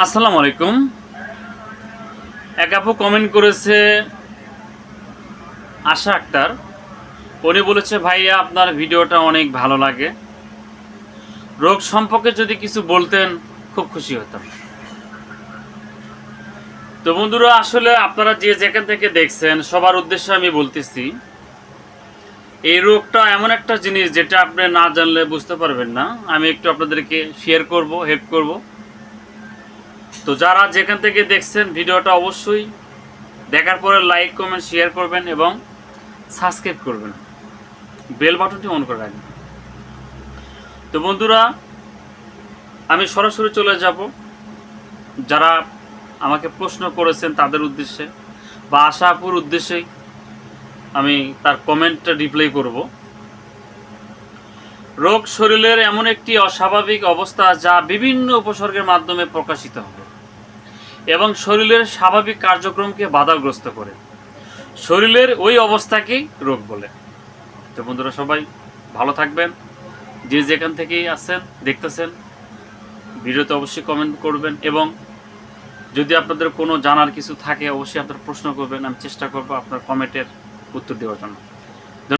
আসসালামু আলাইকুম। এক আপু কমেন্ট করেছে, আশা আক্তার। উনি বলেছে, ভাইয়া আপনার ভিডিওটা অনেক ভালো লাগে, রোগ সম্পর্কে যদি কিছু বলতেন খুব খুশি হতাম। তো বন্ধুরা, আসলে আপনারা যে যেখান থেকে দেখছেন সবার উদ্দেশ্যে আমি বলতেছি, এই রোগটা এমন একটা জিনিস যেটা আপনি না জানলে বুঝতে পারবেন না। আমি একটু আপনাদেরকে শেয়ার করব, হেল্প করব। তো যারা যেখান থেকে দেখছেন ভিডিওটা অবশ্যই দেখার পরে লাইক, কমেন্ট, শেয়ার করবেন এবং সাবস্ক্রাইব করবেন, বেল বাটনটি অন করে রাখবেন। তো বন্ধুরা, আমি সরাসরি চলে যাব যারা আমাকে প্রশ্ন করেছেন তাদের উদ্দেশ্যে, বা আশা আপুর উদ্দেশ্যেই আমি তার কমেন্টটা রিপ্লাই করব। রোগ শরীরের এমন একটি অস্বাভাবিক অবস্থা যা বিভিন্ন উপসর্গের মাধ্যমে প্রকাশিত হবে এবং শরীরের স্বাভাবিক কার্যক্রমকে বাধাগ্রস্ত করে। শরীরের ওই অবস্থাকেই রোগ বলে। তো বন্ধুরা, সবাই ভালো থাকবেন। যে যেখান থেকেই আসছেন, দেখতেছেন, ভিডিওতে অবশ্যই কমেন্ট করবেন এবং যদি আপনাদের কোনো জানার কিছু থাকে অবশ্যই আপনারা প্রশ্ন করবেন। আমি চেষ্টা করব আপনার কমেন্টের উত্তর দেওয়ার জন্য।